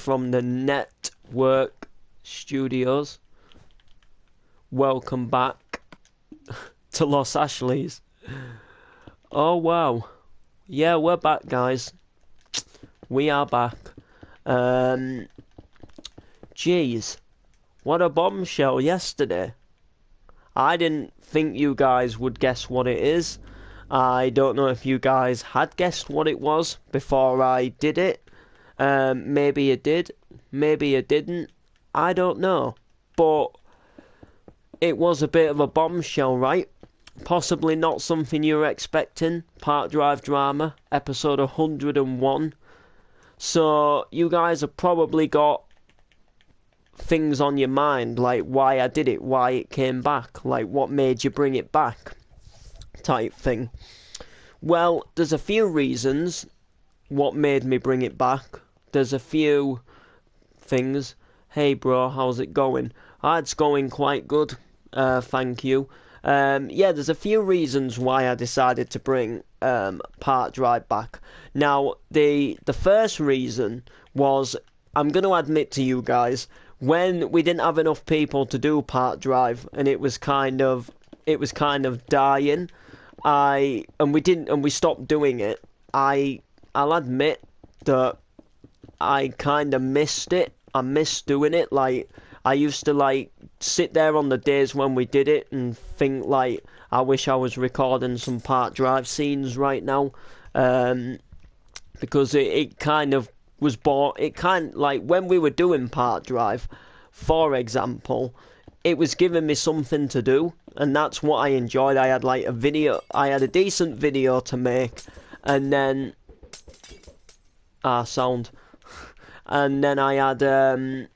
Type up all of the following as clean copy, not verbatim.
from the Network Studios. Welcome back to Los Ashleys. Oh wow. Yeah, we're back, guys. We are back. Jeez. What a bombshell yesterday. I didn't think you guys would guess what it is. I don't know if you guys had guessed what it was before I did it. Maybe you did. Maybe you didn't. I don't know. But it was a bit of a bombshell, right? Possibly not something you were expecting. Park Drive Drama, episode 101. So you guys have probably got things on your mind, like why I did it, why it came back, like what made you bring it back, type thing. Well, there's a few reasons what made me bring it back. There's a few things. Hey bro, how's it going? It's going quite good, thank you. Yeah, there's a few reasons why I decided to bring Park Drive back. Now, the first reason was, I'm going to admit to you guys, when we didn't have enough people to do Park Drive and it was kind of dying, we stopped doing it. I'll admit that I kind of missed it. I missed doing it. Like, I used to like sit there on the days when we did it and think like, I wish I was recording some Park Drive scenes right now, because it kind of was bought. It kind of, like when we were doing Park Drive, for example, it was giving me something to do, and that's what I enjoyed. I had like I had a decent video to make, and then sound, and then I had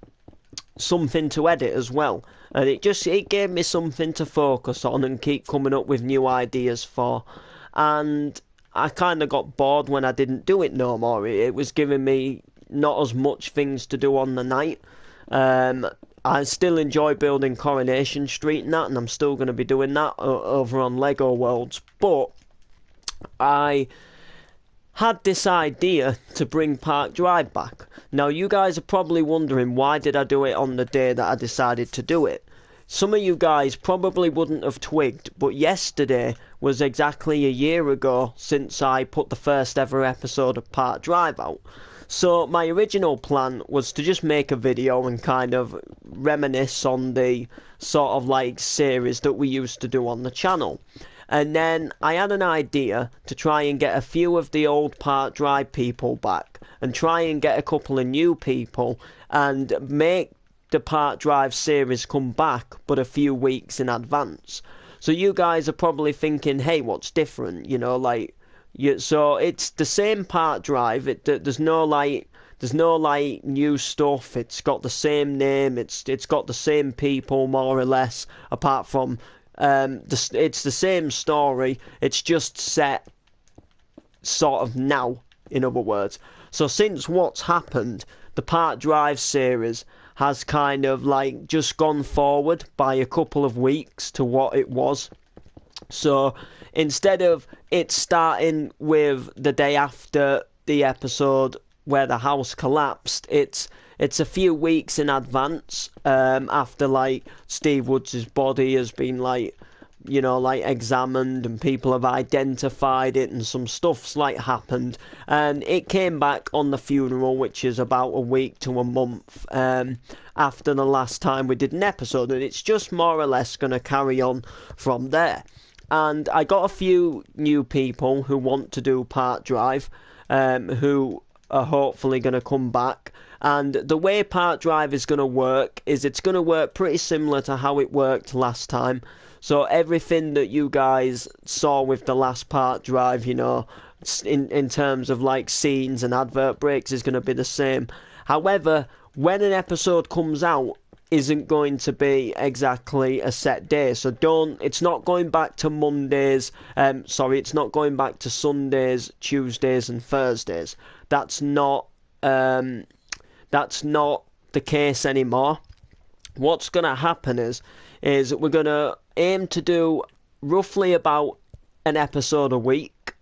something to edit as well, and it gave me something to focus on and keep coming up with new ideas for. And I kind of got bored when I didn't do it no more. It was giving me not as much things to do on the night. I still enjoy building Coronation Street and that, and I'm still going to be doing that over on Lego Worlds. But I had this idea to bring Park Drive back. Now, you guys are probably wondering, why did I do it on the day that I decided to do it? Some of you guys probably wouldn't have twigged, but yesterday was exactly a year ago since I put the first ever episode of Park Drive out. So my original plan was to just make a video and kind of reminisce on the sort of like series that we used to do on the channel. And then I had an idea to try and get a few of the old Park Drive people back and try and get a couple of new people and make the Park Drive series come back, but a few weeks in advance. So you guys are probably thinking, hey, what's different? You know, like, so it's the same Park Drive. There's no new stuff. It's got the same name. It's got the same people more or less, apart from it's the same story. It's just set sort of now, in other words. So since what's happened, the Park Drive series has kind of like just gone forward by a couple of weeks to what it was. So instead of it starting with the day after the episode where the house collapsed, it's a few weeks in advance, after like Steve Woods' body has been like, you know, like examined and people have identified it and some stuff's like happened, and it came back on the funeral, which is about a week to a month after the last time we did an episode, and it's just more or less going to carry on from there. And I got a few new people who want to do Park Drive, who are hopefully going to come back. And the way Park Drive is going to work is it's going to work pretty similar to how it worked last time. So everything that you guys saw with the last Park Drive, you know, in terms of like scenes and advert breaks, is going to be the same. However, when an episode comes out, isn't going to be exactly a set day. So it's not going back to Mondays, it's not going back to Sundays, Tuesdays and Thursdays. That's not the case anymore. What's going to happen is we're going to aim to do roughly about an episode a week,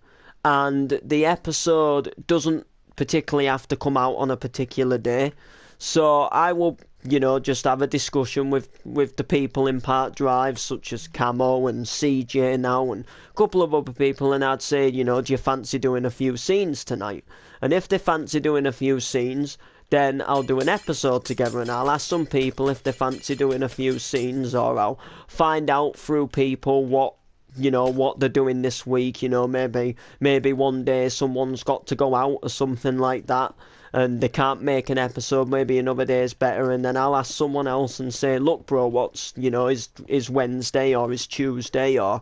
and the episode doesn't particularly have to come out on a particular day. So I will, just have a discussion with the people in Part Drive, such as Camo and CJ now, and a couple of other people, and I'd say, do you fancy doing a few scenes tonight? And if they fancy doing a few scenes, then I'll do an episode together, and I'll ask some people if they fancy doing a few scenes, or I'll find out through people what they're doing this week. Maybe one day someone's got to go out or something like that, and they can't make an episode. Maybe another day is better, and then I'll ask someone else and say, look, bro, what's is Wednesday or is Tuesday or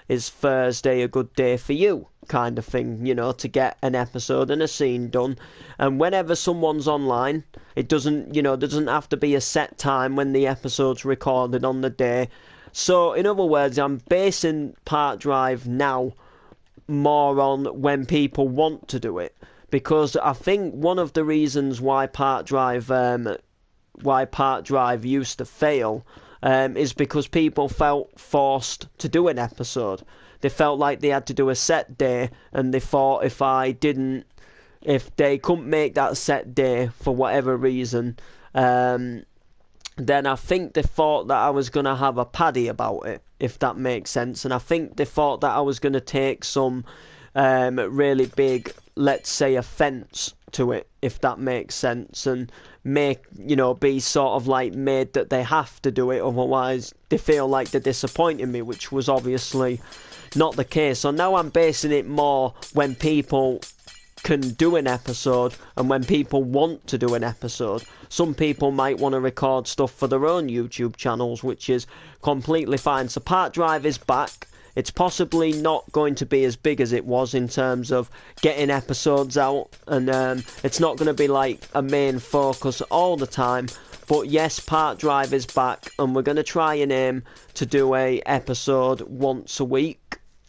is Thursday a good day for you, kind of thing, to get an episode and a scene done. And whenever someone's online, it doesn't have to be a set time when the episode's recorded on the day. So, in other words, I'm basing Part Drive now more on when people want to do it, because I think one of the reasons why Part Drive used to fail is because people felt forced to do an episode. They felt like they had to do a set day, and they thought if they couldn't make that set day for whatever reason, then I think they thought that I was going to have a paddy about it, if that makes sense. And I think they thought that I was going to take some really big, let's say, offence to it, if that makes sense, and be sort of like made that they have to do it, otherwise they feel like they're disappointing me, which was obviously not the case. So now I'm basing it more when people can do an episode and when people want to do an episode. Some people might want to record stuff for their own YouTube channels, which is completely fine. So Part Drive is back. It's possibly not going to be as big as it was in terms of getting episodes out, and it's not going to be like a main focus all the time. But yes, Part Drive is back, and we're going to try and aim to do a episode once a week.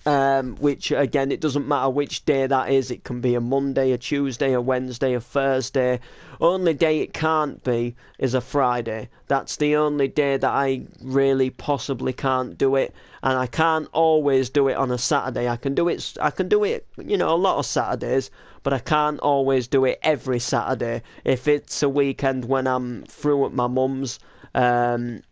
Which, again, it doesn't matter which day that is. It can be a Monday, a Tuesday, a Wednesday, a Thursday. Only day it can't be is a Friday. That's the only day that I really possibly can't do it. And I can't always do it on a Saturday. I can do it, a lot of Saturdays, but I can't always do it every Saturday. If it's a weekend when I'm through at my mum's, then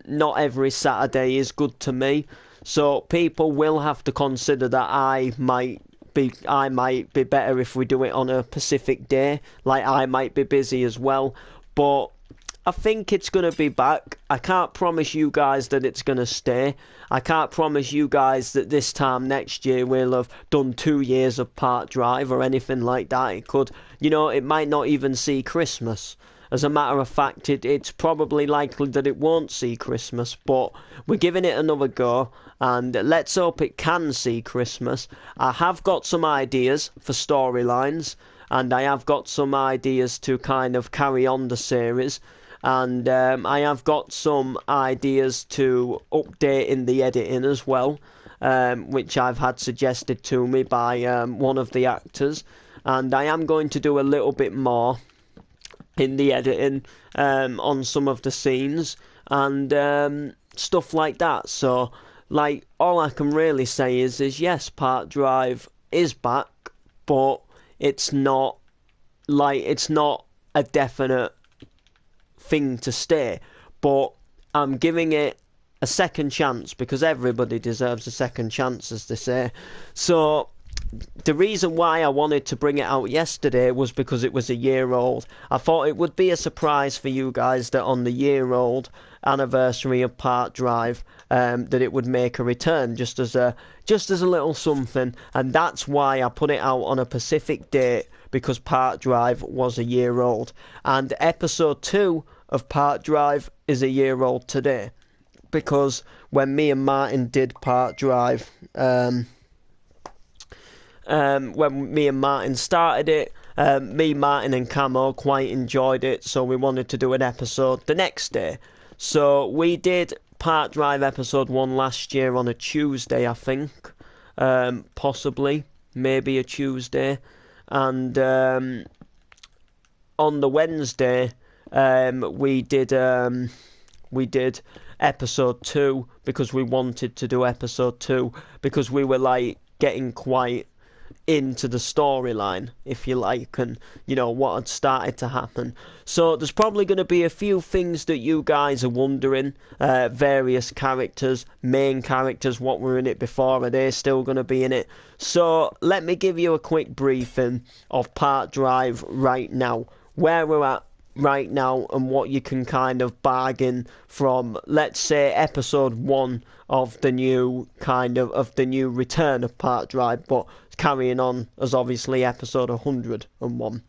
not every Saturday is good to me. So people will have to consider that I might be better if we do it on a Pacific day. Like, I might be busy as well. But I think it's going to be back. I can't promise you guys that it's going to stay. I can't promise you guys that this time next year we'll have done 2 years of Part Drive or anything like that. It could, it might not even see Christmas. As a matter of fact, it's probably likely that it won't see Christmas, but we're giving it another go, and let's hope it can see Christmas. I have got some ideas for storylines, and I have got some ideas to kind of carry on the series, and I have got some ideas to update in the editing as well, which I've had suggested to me by one of the actors, and I am going to do a little bit more in the editing on some of the scenes and stuff like that. So, like, all I can really say is yes, Part Drive is back, but it's not a definite thing to stay. But I'm giving it a second chance, because everybody deserves a second chance, as they say. So the reason why I wanted to bring it out yesterday was because it was a year old. I thought it would be a surprise for you guys that on the year-old anniversary of Part Drive, that it would make a return, just as a little something, and that's why I put it out on a Pacific date, because Part Drive was a year old, and episode 2 of Part Drive is a year old today, because when me and Martin did Part Drive, when me and Martin started it, me, Martin and Camo quite enjoyed it, so we wanted to do an episode the next day. So we did Part Drive episode 1 last year on a Tuesday, I think, possibly, maybe a Tuesday, and on the Wednesday we did episode 2, because we wanted to do episode 2, because we were like getting quite into the storyline, if you like, and what had started to happen. So there's probably going to be a few things that you guys are wondering. Various characters, main characters, what were in it before, are they still going to be in it? So let me give you a quick briefing of Park Drive right now, where we're at right now, and what you can kind of bargain from, let's say, episode 1 of the new the new return of Park Drive, but carrying on as obviously episode 101.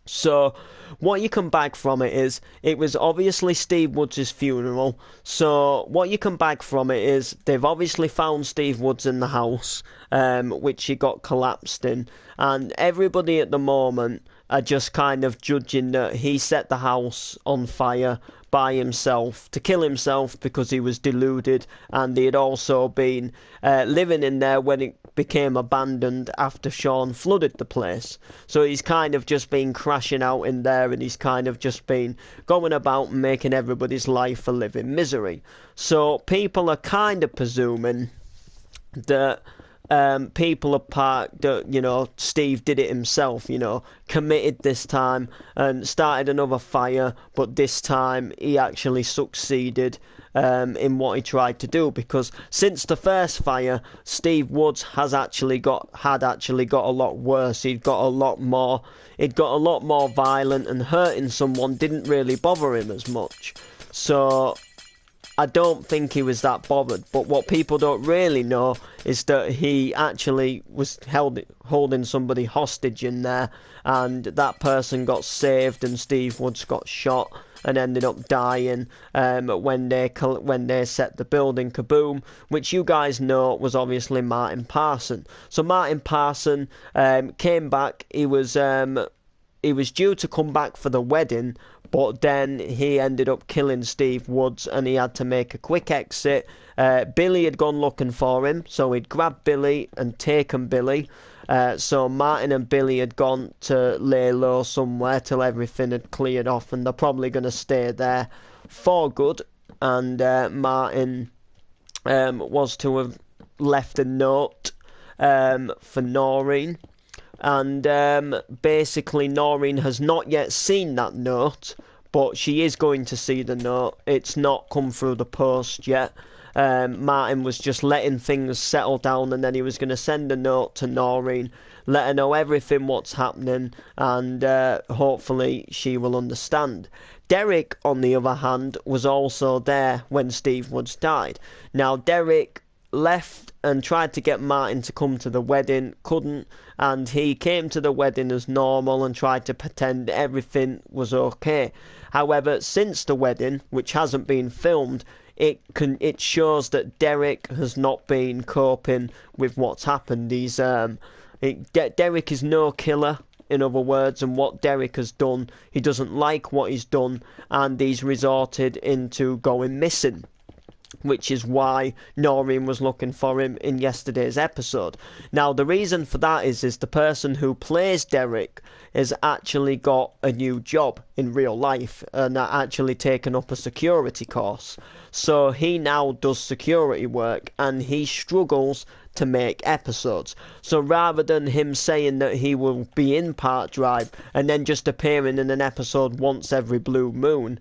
So what you can bag from it is, it was obviously Steve Woods' funeral. So what you can bag from it is, they've obviously found Steve Woods in the house, which he got collapsed in, and everybody at the moment are just kind of judging that he set the house on fire by himself to kill himself because he was deluded, and he had also been living in there when it became abandoned after Sean flooded the place. So he's kind of just been crashing out in there, and he's kind of just been going about and making everybody's life a living misery. So people are kind of presuming that people apart that Steve did it himself, committed this time and started another fire, but this time he actually succeeded in what he tried to do, because since the first fire, Steve Woods had actually got a lot worse. He'd got a lot more violent, and hurting someone didn't really bother him as much. So I don't think he was that bothered, but what people don't really know is that he actually was holding somebody hostage in there, and that person got saved, and Steve Woods got shot and ended up dying when they set the building kaboom, which you guys know was obviously Martin Parson. So Martin Parson came back. He was due to come back for the wedding, but then he ended up killing Steve Woods, and he had to make a quick exit. Billy had gone looking for him, so he'd grabbed Billy and taken Billy. So Martin and Billy had gone to lay low somewhere till everything had cleared off, and they're probably going to stay there for good. And Martin was to have left a note for Noreen. And basically Noreen has not yet seen that note, but she is going to see the note. It's not come through the post yet. Martin was just letting things settle down, and then he was going to send a note to Noreen, let her know everything what's happening, and hopefully she will understand. Derek, on the other hand, was also there when Steve Woods died. Now, Derek left and tried to get Martin to come to the wedding, couldn't, and he came to the wedding as normal and tried to pretend everything was okay. However, since the wedding, which hasn't been filmed, it shows that Derek has not been coping with what's happened. Derek is no killer, in other words, and what Derek has done, he doesn't like what he's done, and he's resorted into going missing, which is why Noreen was looking for him in yesterday's episode. Now, the reason for that is the person who plays Derek has actually got a new job in real life and actually taken up a security course. So he now does security work, and he struggles to make episodes. So rather than him saying that he will be in Park Drive and then just appearing in an episode once every blue moon,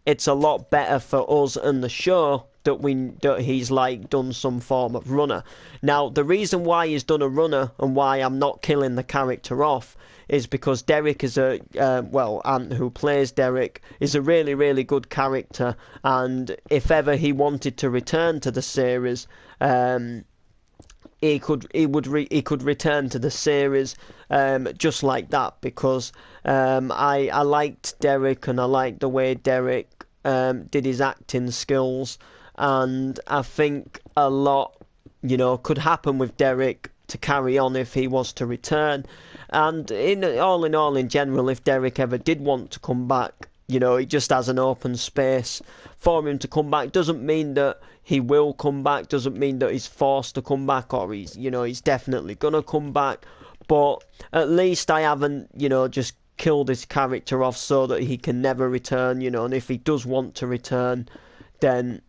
it's a lot better for us and the show that he's done some form of runner. Now, the reason why he's done a runner and why I'm not killing the character off is because Derek is Ant, who plays Derek, is a really, really good character, and if ever he wanted to return to the series, he could return to the series just like that, because I liked Derek, and I liked the way Derek did his acting skills, and I think a lot could happen with Derek to carry on if he was to return. And in all, in general, if Derek ever did want to come back, he just has an open space for him to come back. Doesn't mean that he will come back, doesn't mean that he's forced to come back, or he's definitely gonna come back, but at least I haven't just killed his character off so that he can never return, and if he does want to return, then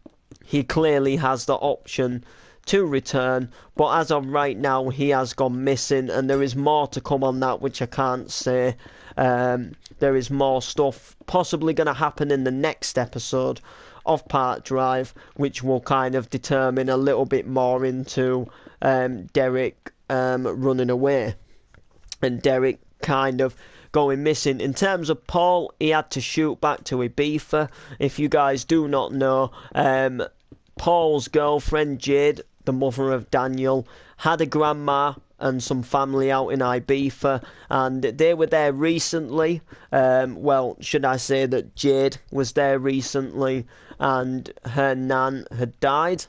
he clearly has the option to return, but as of right now he has gone missing, and there is more to come on that which I can't say. There is more stuff possibly going to happen in the next episode of Park Drive, which will kind of determine a little bit more into Derek running away and Derek kind of going missing. In terms of Paul, he had to shoot back to Ibiza. If you guys do not know, Paul's girlfriend Jade, the mother of Daniel, had a grandma and some family out in Ibiza, and they were there recently. Well, should I say that Jade was there recently, and her nan had died.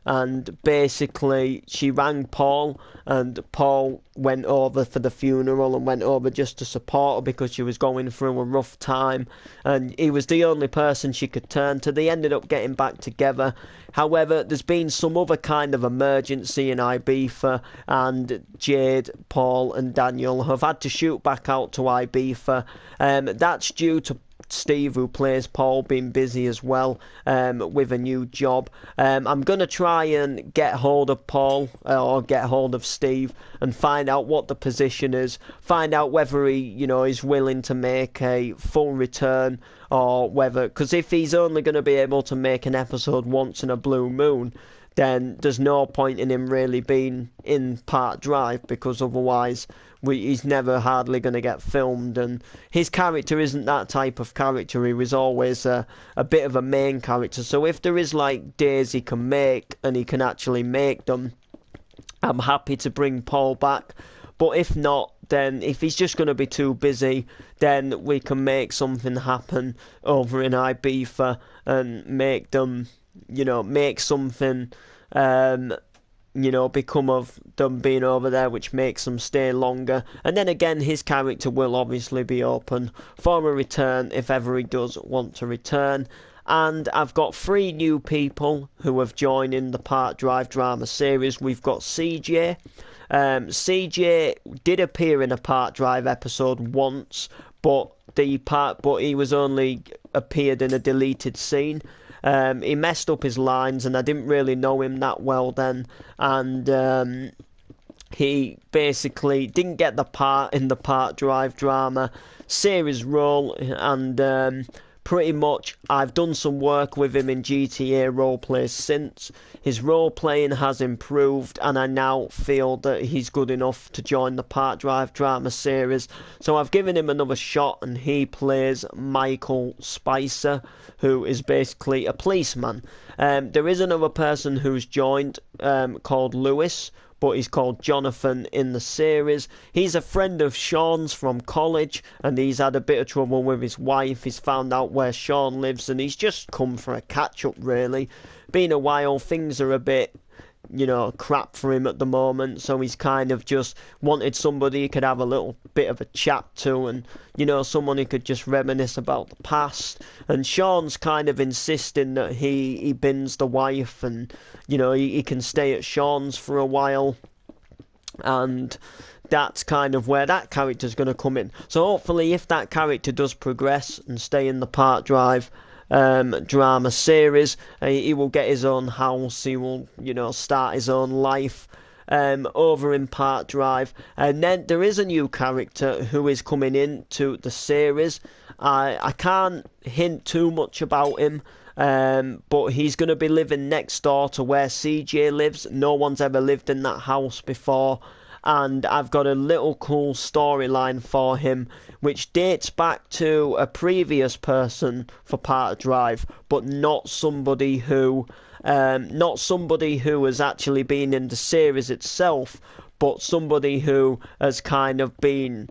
And basically, she rang Paul, and Paul went over for the funeral and went over just to support her because she was going through a rough time. And he was the only person she could turn to. They ended up getting back together. However, there's been some other kind of emergency in Ibiza, and Jade, Paul, and Daniel have had to shoot back out to Ibiza. That's due to Steve, who plays Paul, being busy as well with a new job. I'm going to try and get hold of Paul or get hold of Steve and find out what the position is, find out whether he, is willing to make a full return, or whether, because if he's only going to be able to make an episode once in a blue moon, then there's no point in him really being in Park Drive, because otherwise he's never hardly going to get filmed. And his character isn't that type of character. He was always a bit of a main character. So if there is like days he can make and he can actually make them, I'm happy to bring Paul back. But if not, then if he's just going to be too busy, then we can make something happen over in Ibiza and make them, make something, become of them being over there, which makes them stay longer. And then again, his character will obviously be open for a return if ever he does want to return. And I've got 3 new people who have joined in the Park Drive drama series. We've got CJ. CJ did appear in a Park Drive episode once, but he was only appeared in a deleted scene. He messed up his lines, and I didn't really know him that well then, and he basically didn't get the part in the Park Drive drama series role, and pretty much I've done some work with him in GTA roleplay since. His role-playing has improved, and I now feel that he's good enough to join the Park Drive drama series. So I've given him another shot, and he plays Michael Spicer, who is basically a policeman. There is another person who's joined called Lewis, but he's called Jonathan in the series. He's a friend of Sean's from college, and he's had a bit of trouble with his wife. He's found out where Sean lives, and he's just come for a catch-up, really. Been a while, things are a bit, crap for him at the moment, so he's kind of just wanted somebody he could have a little bit of a chat to, and, someone who could just reminisce about the past. And Sean's kind of insisting that he bins the wife, and, he can stay at Sean's for a while, and that's kind of where that character's going to come in. So hopefully, if that character does progress and stay in the Park Drive drama series, he will get his own house, he will start his own life over in Park Drive. And then there is a new character who is coming into the series. I can't hint too much about him, but he's going to be living next door to where CJ lives. No one's ever lived in that house before, and I've got a little cool storyline for him which dates back to a previous person for Park Drive, but not somebody who has actually been in the series itself, but somebody who has kind of been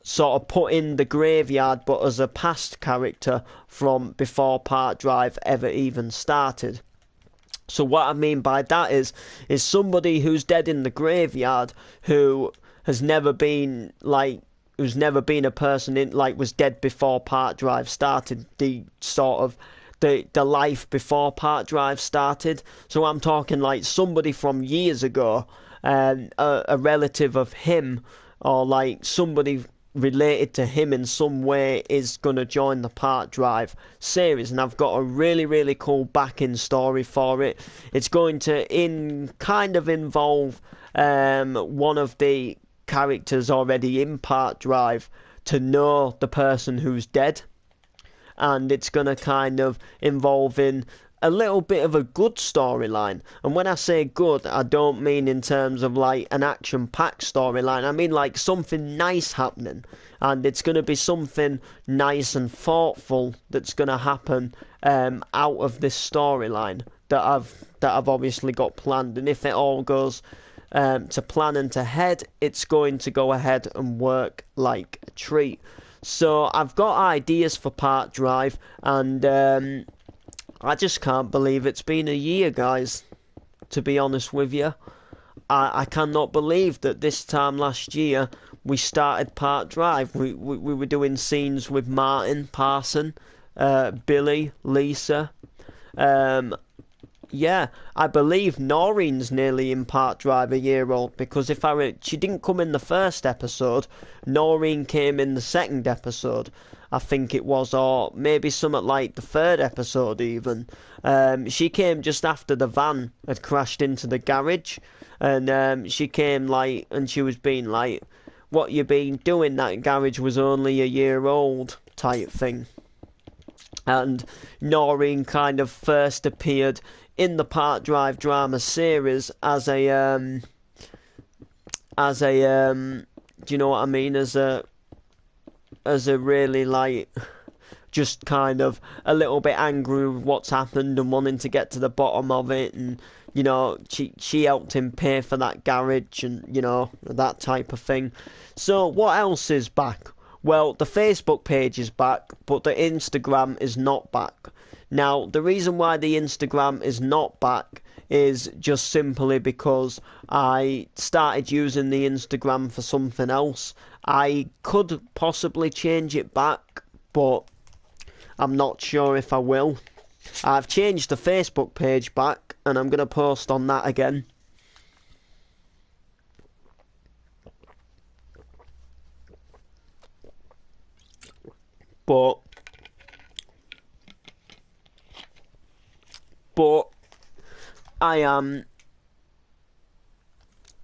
sort of put in the graveyard, but as a past character from before Park Drive ever even started. So what I mean by that is somebody who's dead in the graveyard, who has never been a person in, was dead before Park Drive started, the life before Park Drive started. So I'm talking somebody from years ago, a relative of him, or somebody related to him in some way is going to join the Park Drive series, and I've got a really, really cool backing story for it. It's going to kind of involve one of the characters already in Park Drive to know the person who's dead, and it's going to kind of involve in a little bit of a good storyline. And when I say good, I don't mean in terms of like an action-packed storyline. I mean like something nice happening, and it's going to be something nice and thoughtful that's going to happen out of this storyline that I've obviously got planned. And if it all goes to plan and to head, it's going to go ahead and work like a treat. So I've got ideas for Park Drive, and I just can't believe it's been a year, guys, to be honest with you. I cannot believe that this time last year we started Park Drive. We were doing scenes with Martin, Parson, Billy, Lisa. Yeah, I believe Noreen's nearly in Park Drive a year old, because she didn't come in the first episode, Noreen came in the second episode, I think it was, or maybe something like the third episode even. She came just after the van had crashed into the garage, and she came like, and she was being like, "What you been doing? That garage was only a year old," type thing. And Noreen kind of first appeared in the Park Drive drama series as a do you know what I mean, as a really like just kind of a little bit angry with what's happened and wanting to get to the bottom of it, and you know, she helped him pay for that garage, and you know, that type of thing. So what else is back? Well, the Facebook page is back, but the Instagram is not back. Now, the reason why the Instagram is not back is just simply because I started using the Instagram for something else. I could possibly change it back, but I'm not sure if I will. I've changed the Facebook page back, and I'm going to post on that again. But I am,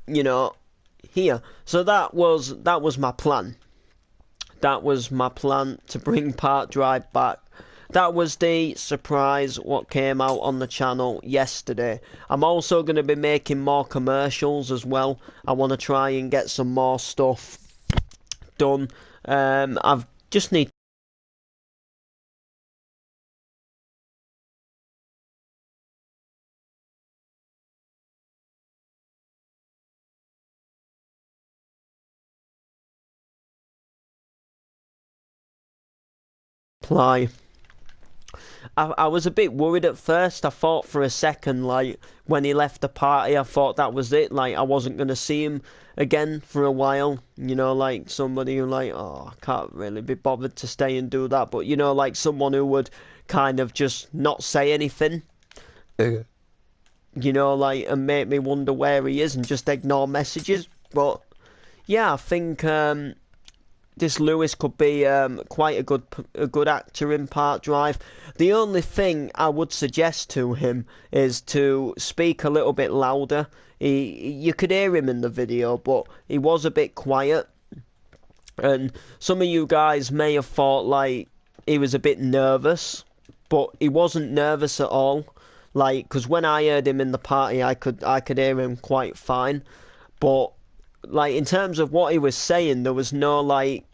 you know, here. So that was my plan. That was my plan, to bring Park Drive back. That was the surprise what came out on the channel yesterday. I'm also going to be making more commercials as well. I want to try and get some more stuff done. I've just need apply. I was a bit worried at first. I thought for a second, like, when he left the party, I thought that was it. Like, I wasn't going to see him again for a while. You know, like, somebody who, like, oh, I can't really be bothered to stay and do that. But, you know, like, someone who would kind of just not say anything. You know, like, and make me wonder where he is and just ignore messages. But, yeah, I think this Lewis could be quite a good actor in Park Drive. The only thing I would suggest to him is to speak a little bit louder. You could hear him in the video, but he was a bit quiet. And some of you guys may have thought like he was a bit nervous, but he wasn't nervous at all. Like, because when I heard him in the party, I could hear him quite fine. But like, in terms of what he was saying, there was no like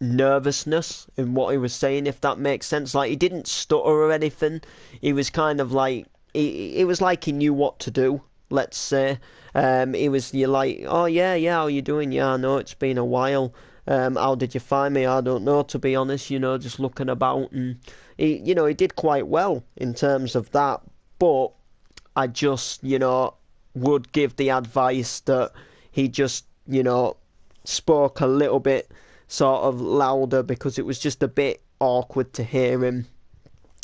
nervousness in what he was saying, if that makes sense. Like, he didn't stutter or anything. He was kind of like, it was like he knew what to do, let's say. You're like, oh yeah, how you doing? Yeah, I know, it's been a while. How did you find me? I don't know, to be honest, you know, just looking about. And he did quite well in terms of that. But I just, you know, would give the advice that he just, you know, spoke a little bit sort of louder, because it was just a bit awkward to hear him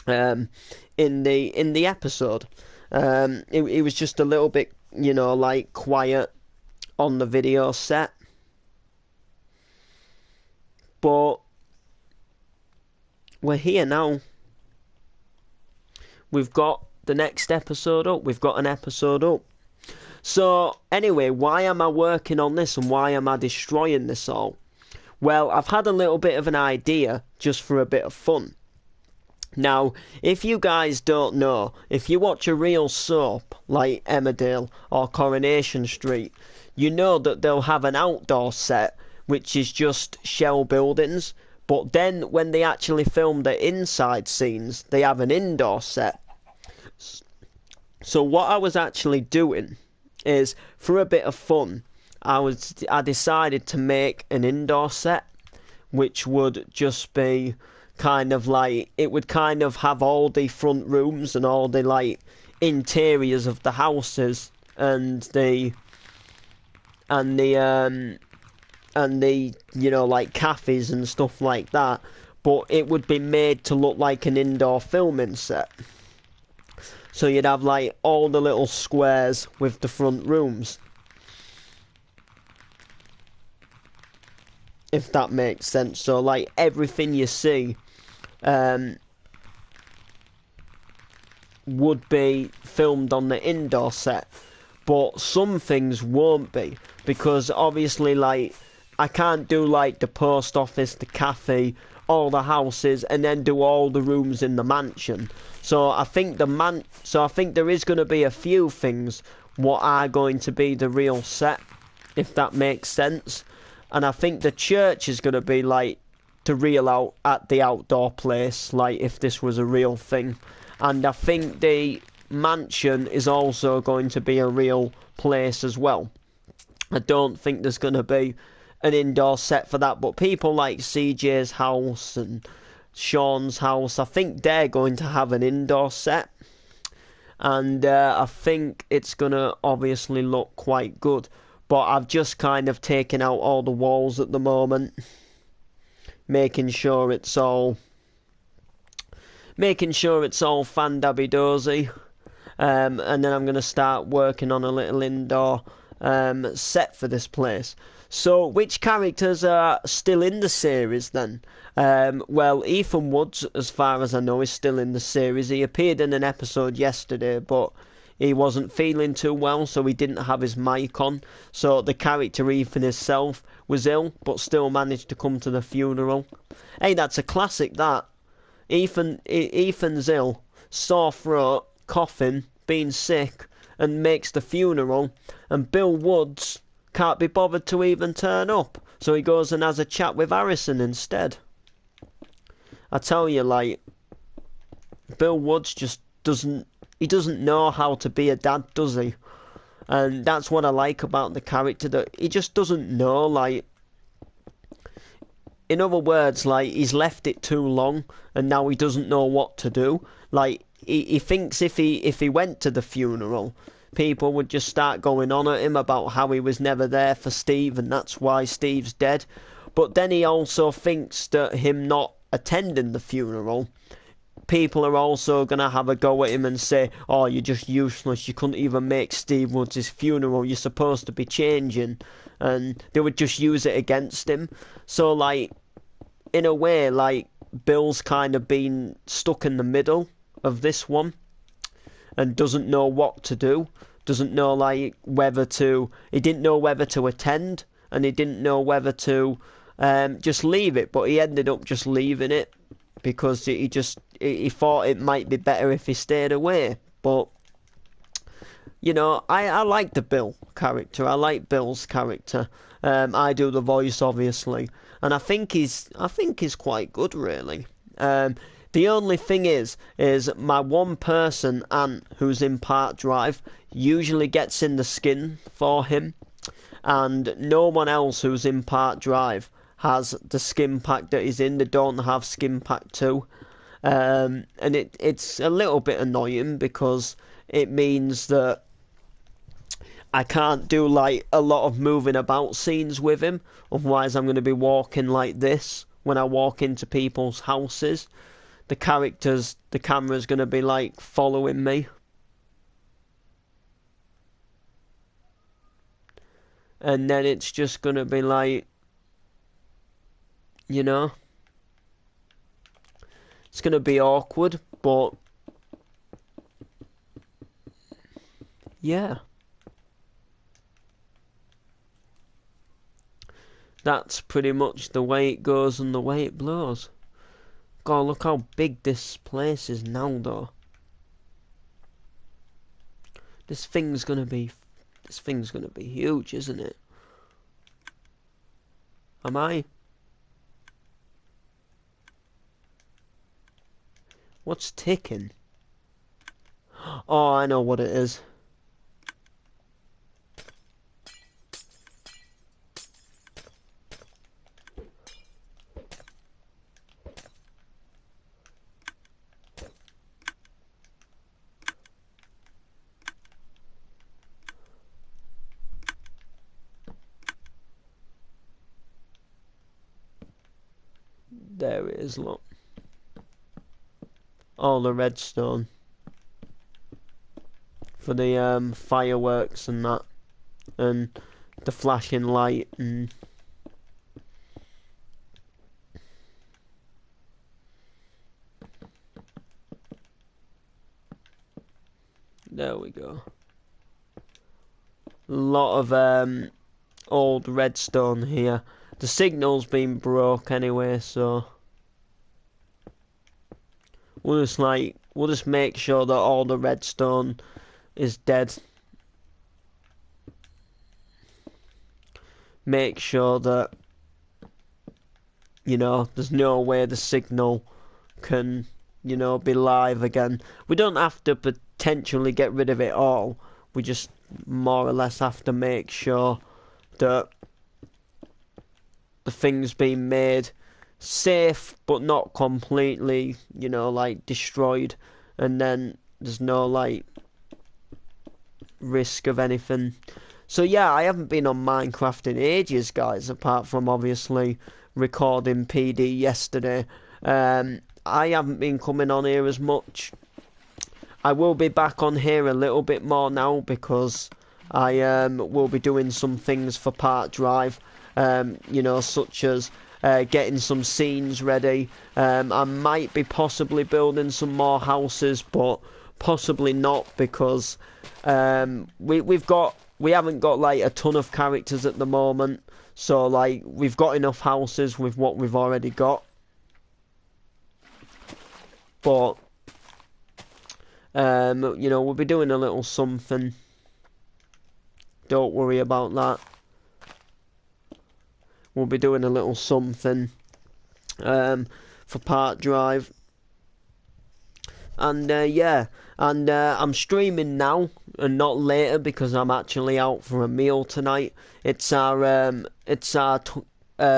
in the episode. It was just a little bit, you know, like quiet on the video set. But we're here now. We've got the next episode up. We've got an episode up. So, anyway, why am I working on this and why am I destroying this all? Well, I've had a little bit of an idea just for a bit of fun. Now, if you guys don't know, if you watch a real soap like Emmerdale or Coronation Street, you know that they'll have an outdoor set which is just shell buildings, but then when they actually film the inside scenes, they have an indoor set. So what I was actually doing is, for a bit of fun, I decided to make an indoor set, which would just be kind of like, it would kind of have all the front rooms and all the like interiors of the houses and the you know, like cafes and stuff like that, but it would be made to look like an indoor filming set. So you'd have like all the little squares with the front rooms, if that makes sense. So like everything you see would be filmed on the indoor set, but some things won't be, because obviously, like, I can't do like the post office, the cafe, all the houses, and then do all the rooms in the mansion. So I think there is going to be a few things what are going to be the real set, if that makes sense. And I think the church is going to be like the real out at the outdoor place, like if this was a real thing. And I think the mansion is also going to be a real place as well. I don't think there's going to be an indoor set for that, but people like CJ's house and Sean's house, I think they're going to have an indoor set. And I think it's going to obviously look quite good. But I've just kind of taken out all the walls at the moment, making sure it's all fan-dabby-dozy. And then I'm going to start working on a little indoor set for this place. So, which characters are still in the series then? Well, Ethan Woods, as far as I know, is still in the series. He appeared in an episode yesterday, but he wasn't feeling too well, so he didn't have his mic on. So the character Ethan himself was ill, but still managed to come to the funeral. Hey, that's a classic, that. Ethan's ill, sore throat, coughing, being sick, and makes the funeral, and Bill Woods can't be bothered to even turn up, so he goes and has a chat with Harrison instead. I tell you, like, Bill Woods just doesn't know how to be a dad, does he? And that's what I like about the character, that he just doesn't know, like, in other words, like, he's left it too long and now he doesn't know what to do. Like, he thinks if he went to the funeral, people would just start going on at him about how he was never there for Steve and that's why Steve's dead. But then he also thinks that him not attending the funeral, people are also going to have a go at him and say, oh, you're just useless, you couldn't even make Steve Woods' funeral, you're supposed to be changing. And they would just use it against him. So, like, in a way, like, Bill's kind of been stuck in the middle of this one and doesn't know what to do. Doesn't know, like, he didn't know whether to attend, and he didn't know whether to just leave it, but he ended up just leaving it because he thought it might be better if he stayed away. But, you know, I like the Bill character. I like Bill's character. I do the voice, obviously, and I think he's quite good, really. The only thing is my one person aunt who's in Park Drive usually gets in the skin for him, and no one else who's in Park Drive has the skin pack that he's in. They don't have skin pack 2. And it's a little bit annoying because it means that I can't do like a lot of moving about scenes with him. Otherwise I'm going to be walking like this when I walk into people's houses. The camera's going to be like following me. And then it's just going to be like, you know. It's gonna be awkward, but yeah. That's pretty much the way it goes and the way it blows. God, look how big this place is now, though. This thing's gonna be huge, isn't it? Am I? What's ticking? Oh, I know what it is. There it is, look. All the redstone for the fireworks and that, and the flashing light, and there we go. A lot of old redstone here. The signal's been broke anyway, so we'll just make sure that all the redstone is dead. Make sure that, you know, there's no way the signal can, you know, be live again. We don't have to potentially get rid of it all. We just more or less have to make sure that the thing's been made safe but not completely, you know, like destroyed, and then there's no like risk of anything. So yeah, I haven't been on Minecraft in ages, guys, apart from obviously recording PD yesterday. I haven't been coming on here as much. I will be back on here a little bit more now because I will be doing some things for Park Drive, you know, such as getting some scenes ready. I might be possibly building some more houses, but possibly not because we haven't got like a ton of characters at the moment. So like we've got enough houses with what we've already got. But you know, we'll be doing a little something. Don't worry about that. We'll be doing a little something for Park Drive. And yeah, and I'm streaming now and not later because I'm actually out for a meal tonight. It's our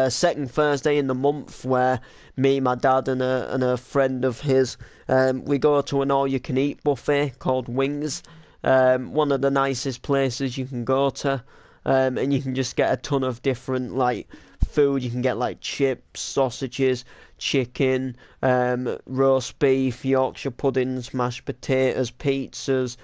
second Thursday in the month where me, my dad, and a friend of his, we go to an all-you-can-eat buffet called Wings. One of the nicest places you can go to, and you can just get a ton of different like food. You can get like chips, sausages, chicken, roast beef, Yorkshire puddings, mashed potatoes, pizzas,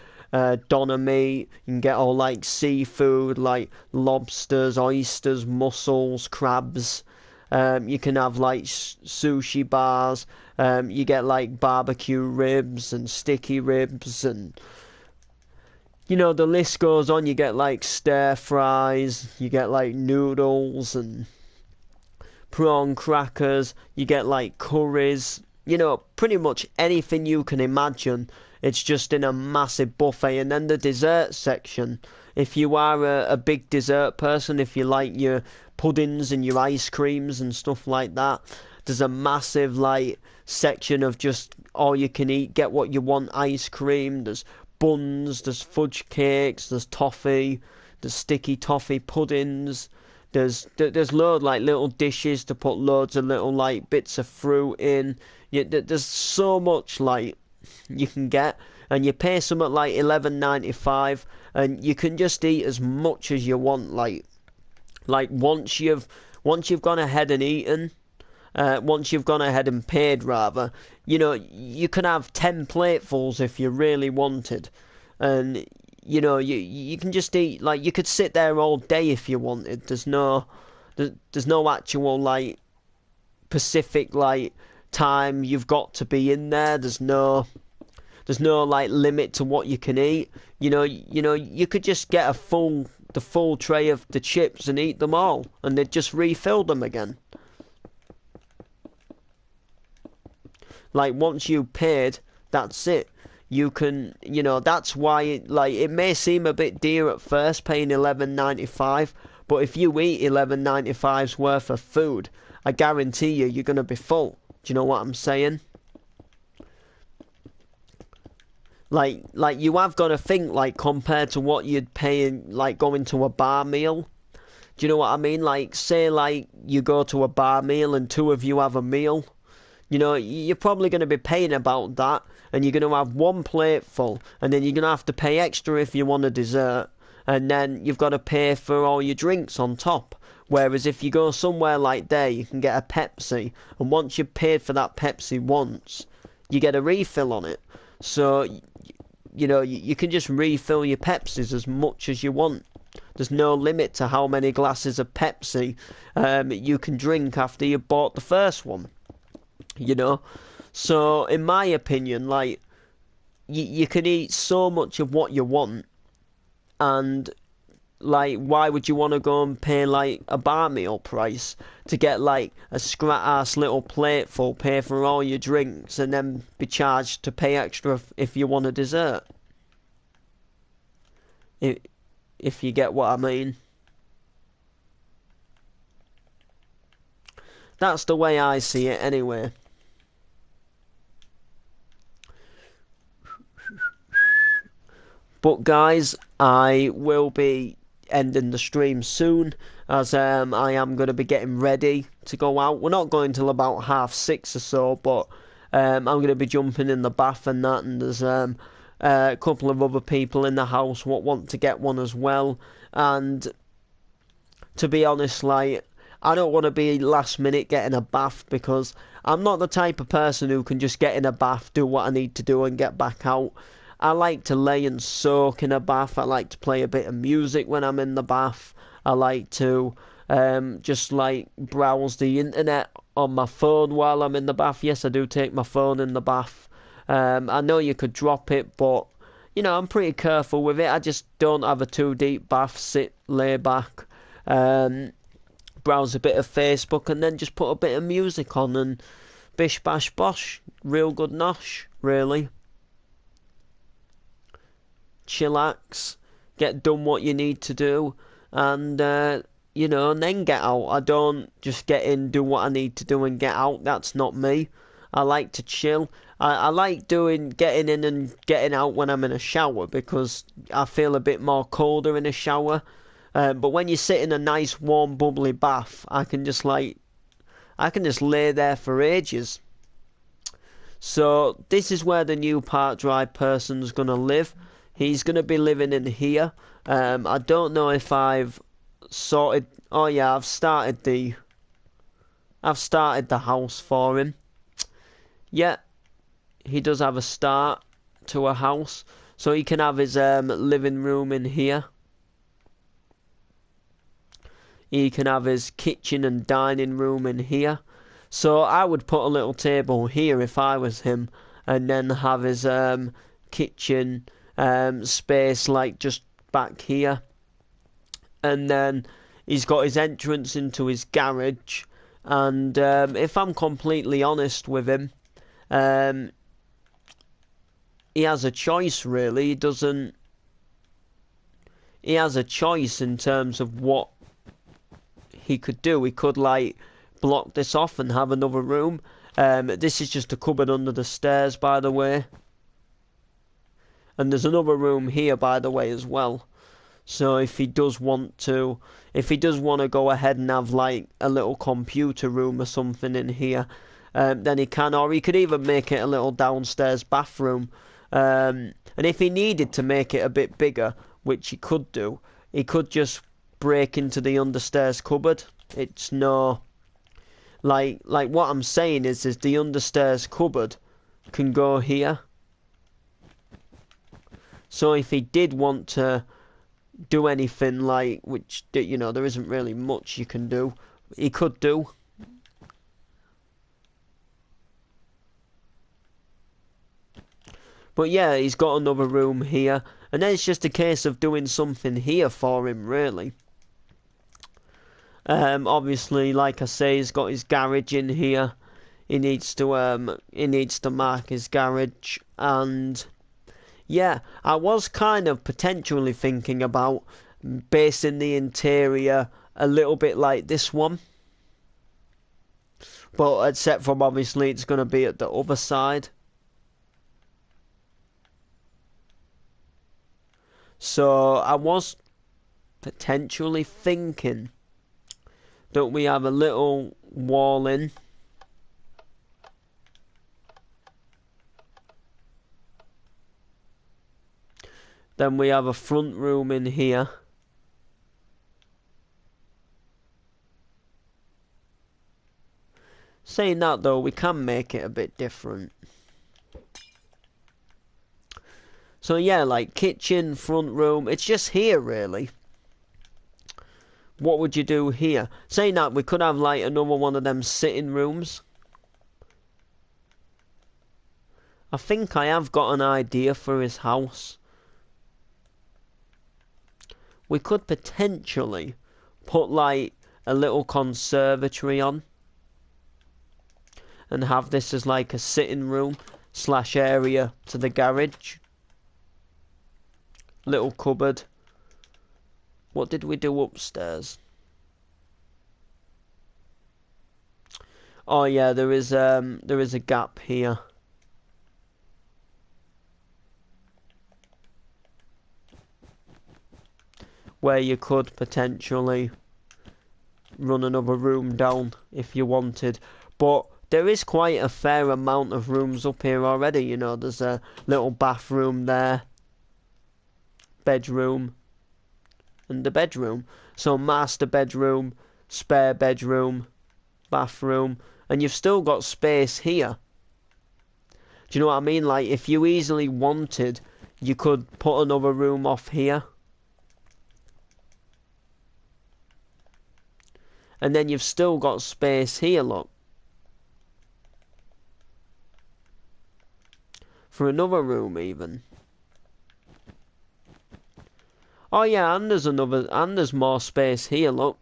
doner meat. You can get all like seafood like lobsters, oysters, mussels, crabs. You can have like sushi bars. You get like barbecue ribs and sticky ribs, and you know, the list goes on. You get like stir fries, you get like noodles and prawn crackers, you get like curries, you know, pretty much anything you can imagine. It's just in a massive buffet. And then the dessert section, if you are a big dessert person, if you like your puddings and your ice creams and stuff like that, there's a massive like section of just all you can eat, get what you want ice cream. There's buns, there's fudge cakes, there's toffee, there's sticky toffee puddings. There's loads like little dishes to put loads of little like bits of fruit in. There's so much like you can get, and you pay something like $11.95, and you can just eat as much as you want. Like once you've gone ahead and eaten, once you've gone ahead and paid rather, you know, you can have 10 platefuls if you really wanted, and you know, you can just eat, like, you could sit there all day if you wanted. There's no actual, like, specific like time you've got to be in there. There's no like limit to what you can eat. You could just get the full tray of the chips and eat them all, and they'd just refill them again. Like once you paid, that's it. You can, that's why it may seem a bit dear at first, paying $11.95, but if you eat $11.95's worth of food, I guarantee you're gonna be full. Do you know what I'm saying? Like you have got to think, like, compared to what you'd pay in, like, going to a bar meal. Do you know what I mean? Like, say, like, you go to a bar meal and two of you have a meal. You're probably going to be paying about that, and you're going to have one plate full, and then you're going to have to pay extra if you want a dessert, and then you've got to pay for all your drinks on top. Whereas if you go somewhere like there, you can get a Pepsi, and once you've paid for that Pepsi once, you get a refill on it. So, you can just refill your Pepsis as much as you want. There's no limit to how many glasses of Pepsi you can drink after you bought the first one. So in my opinion, like, you can eat so much of what you want, and like, why would you want to go and pay like a bar meal price to get like a scrat ass little plate full, pay for all your drinks, and then be charged to pay extra if you want a dessert? If you get what I mean. That's the way I see it anyway. But guys, I will be ending the stream soon, as I am going to be getting ready to go out. We're not going till about 6:30 or so, but I'm going to be jumping in the bath and that, and there's a couple of other people in the house what want to get one as well. And to be honest, like, I don't want to be last minute getting a bath, because I'm not the type of person who can just get in a bath, do what I need to do and get back out. I like to lay and soak in a bath. I like to play a bit of music when I'm in the bath. I like to just like browse the internet on my phone while I'm in the bath. Yes, I do take my phone in the bath. I know you could drop it, but I'm pretty careful with it. I just don't have a too deep bath. Sit, lay back, browse a bit of Facebook, and then just put a bit of music on, and bish bash bosh, real good nosh, really. Chillax, get done what you need to do, and and then get out. I don't just get in, do what I need to do and get out. That's not me. I like to chill. I like getting in and getting out when I'm in a shower, because I feel a bit more colder in a shower. But when you sit in a nice warm bubbly bath, I can just lay there for ages. So this is where the new Park Drive person's gonna live. He's going to be living in here. I don't know if I've sorted... Oh yeah, I've started the house for him. Yeah, he does have a start to a house. So he can have his living room in here. He can have his kitchen and dining room in here. So I would put a little table here if I was him, and then have his kitchen... space like just back here, and then he's got his entrance into his garage. And if I'm completely honest with him, he has a choice, really. He has a choice in terms of what he could do. He could like block this off and have another room. This is just a cupboard under the stairs, by the way. And there's another room here, by the way, as well. So if he does want to go ahead and have like a little computer room or something in here, then he can. Or he could even make it a little downstairs bathroom. And if he needed to make it a bit bigger, which he could do, he could just break into the understairs cupboard. It's no... Like what I'm saying is the understairs cupboard can go here. So if he did want to do anything like, which, there isn't really much you can do, he could do. But yeah, he's got another room here. And then it's just a case of doing something here for him, really. Obviously, like I say, he's got his garage in here. He needs to mark his garage. And yeah, I was kind of potentially thinking about basing the interior a little bit like this one. But except from obviously it's going to be at the other side. So I was potentially thinking that we have a little wall in. Then we have a front room in here. Saying that though, we can make it a bit different. So yeah, like kitchen, front room, it's just here really. What would you do here? Saying that, we could have like another one of them sitting rooms. I think I have got an idea for his house. We could potentially put like a little conservatory on. And have this as like a sitting room / area to the garage. Little cupboard. What did we do upstairs? Oh yeah, there is a gap here. Where you could potentially run another room down if you wanted. But there is quite a fair amount of rooms up here already, you know. There's a little bathroom there. Bedroom. And the bedroom. So master bedroom, spare bedroom, bathroom. And you've still got space here. Do you know what I mean? Like, if you easily wanted, you could put another room off here. And then you've still got space here, look. For another room, even. Oh yeah, and there's more space here, look.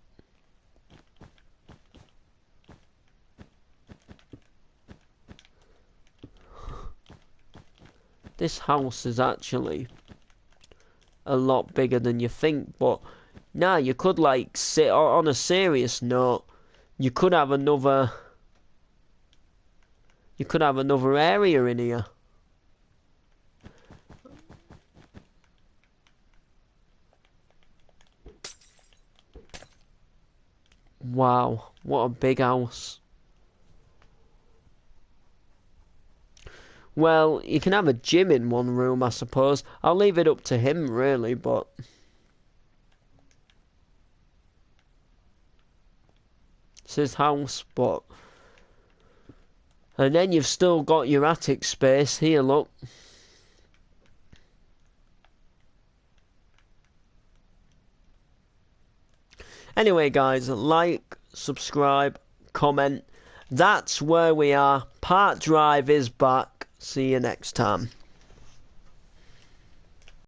This house is actually a lot bigger than you think, but nah, you could like sit, or on a serious note, you could have another area in here. Wow, what a big house. Well, you can have a gym in one room, I suppose. I'll leave it up to him, really, but it's his house, but and then you've still got your attic space here, look. Anyway, guys, like, subscribe, comment. That's where we are. Park Drive is back. See you next time.